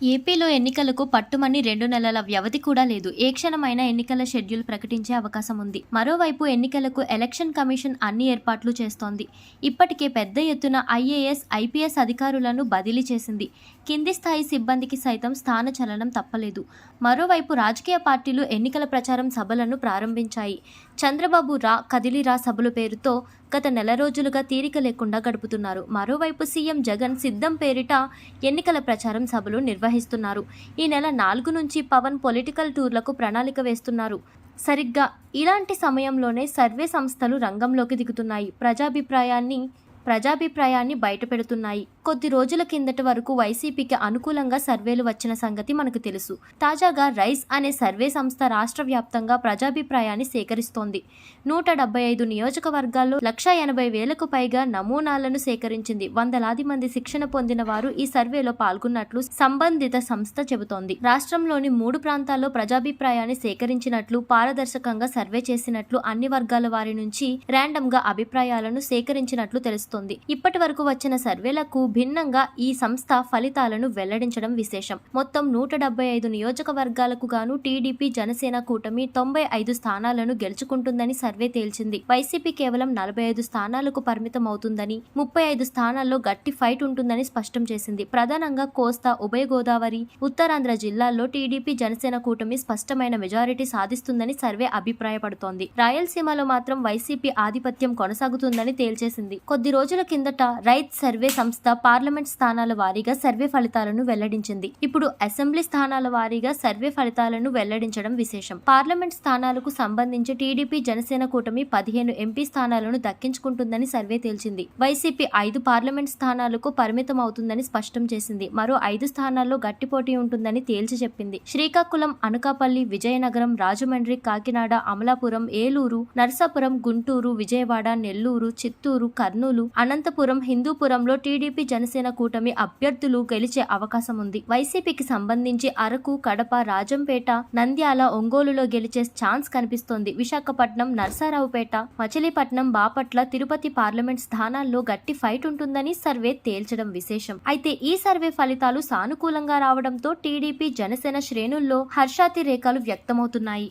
ఏపీలో ఎన్నికలకు పట్టుమని 2 నెలల వ్యవధి కూడా లేదు. ఏ క్షణమైనా ఎన్నికల షెడ్యూల్ ప్రకటించే అవకాశం ఉంది. మరోవైపు ఎన్నికలకు ఎలక్షన్ కమిషన్ అన్ని ఏర్పాట్లు చేస్తోంది. ఇప్పటికే పెద్ద ఎత్తున ఐఏఎస్, ఐపీఎస్ అధికారులను బదిలీ చేసింది. కింది స్థాయి సిబ్బందికి సైతం స్థానచలనం తప్పలేదు. మరోవైపు రాజకీయ పార్టీలు ఎన్నికల ప్రచారం సభలను ప్రారంభించాయి. చంద్రబాబు కదిలిరా సభల పేరుతో గత నెల రోజులుగా తీరిక లేకుండా గడుపుతున్నారు. మరోవైపు సీఎం జగన్ సిద్ధం పేరిట ఎన్నికల ప్రచారం సభలు నిర్వహిస్తున్నారు. ఈ నెల 4 నుంచి పవన్ పొలిటికల్ టూర్లకు ప్రణాళిక వేస్తున్నారు. సరిగ్గా ఇలాంటి సమయంలోనే సర్వే సంస్థలు రంగంలోకి దిగుతున్నాయి. ప్రజాభిప్రాయాన్ని బయటపెడుతున్నాయి. కొద్ది రోజుల కిందటి వరకు వైసీపీకి అనుకూలంగా సర్వేలు వచ్చిన సంగతి మనకు తెలుసు. తాజాగా రైస్ అనే సర్వే సంస్థ రాష్ట్ర వ్యాప్తంగా ప్రజాభిప్రాయాన్ని సేకరిస్తోంది. 175 నియోజకవర్గాల్లో 180,000కు పైగా నమూనాలను సేకరించింది. వందలాది మంది శిక్షణ పొందిన వారు ఈ సర్వేలో పాల్గొన్నట్లు సంబంధిత సంస్థ చెబుతోంది. రాష్ట్రంలోని 3 ప్రాంతాల్లో ప్రజాభిప్రాయాన్ని సేకరించినట్లు, పారదర్శకంగా సర్వే చేసినట్లు, అన్ని వర్గాల వారి నుంచి ర్యాండమ్గా అభిప్రాయాలను సేకరించినట్లు తెలుస్తోంది. ఇప్పటి వరకు వచ్చిన సర్వేలకు భిన్నంగా ఈ సంస్థ ఫలితాలను వెల్లడించడం విశేషం. మొత్తం 175 నియోజకవర్గాలకు గాను టీడీపీ, జనసేన కూటమి 95 స్థానాలను గెలుచుకుంటుందని సర్వే తేల్చింది. వైసీపీ కేవలం 45 స్థానాలకు పరిమితం అవుతుందని, 35 స్థానాల్లో గట్టి ఫైట్ ఉంటుందని స్పష్టం చేసింది. ప్రధానంగా కోస్తా, ఉభయ గోదావరి, ఉత్తరాంధ్ర జిల్లాల్లో టీడీపీ, జనసేన కూటమి స్పష్టమైన మెజారిటీ సాధిస్తుందని సర్వే అభిప్రాయపడుతోంది. రాయలసీమలో మాత్రం వైసీపీ ఆధిపత్యం కొనసాగుతుందని తేల్చేసింది. కొద్ది రోజుల కిందట రైత్ సర్వే సంస్థ పార్లమెంట్ స్థానాల వారీగా సర్వే ఫలితాలను వెల్లడించింది. ఇప్పుడు అసెంబ్లీ స్థానాల వారీగా సర్వే ఫలితాలను వెల్లడించడం విశేషం. పార్లమెంట్ స్థానాలకు సంబంధించి టీడీపీ, జనసేన కూటమి 15 ఎంపీ స్థానాలను దక్కించుకుంటుందని సర్వే తేల్చింది. వైసీపీ 5 పార్లమెంట్ స్థానాలకు పరిమితం అవుతుందని స్పష్టం చేసింది. మరో 5 స్థానాల్లో గట్టి పోటీ ఉంటుందని తేల్చి చెప్పింది. శ్రీకాకుళం, అనకాపల్లి, విజయనగరం, రాజమండ్రి, కాకినాడ, అమలాపురం, ఏలూరు, నరసాపురం, గుంటూరు, విజయవాడ, నెల్లూరు, చిత్తూరు, కర్నూలు, అనంతపురం, హిందూపురంలో టీడీపీ, జనసేన కూటమి అభ్యర్థులు గెలిచే అవకాశం ఉంది. వైసీపీకి సంబంధించి అరకు, కడప, రాజంపేట, నంద్యాల, ఒంగోలులో గెలిచే ఛాన్స్ కనిపిస్తోంది. విశాఖపట్నం, నరసరావుపేట, మచిలీపట్నం, బాపట్ల, తిరుపతి పార్లమెంట్ స్థానాల్లో గట్టి ఫైట్ ఉంటుందని సర్వే తేల్చడం విశేషం. అయితే ఈ సర్వే ఫలితాలు సానుకూలంగా రావడంతో టీడీపీ, జనసేన శ్రేణుల్లో హర్షాతిరేకాలు వ్యక్తమవుతున్నాయి.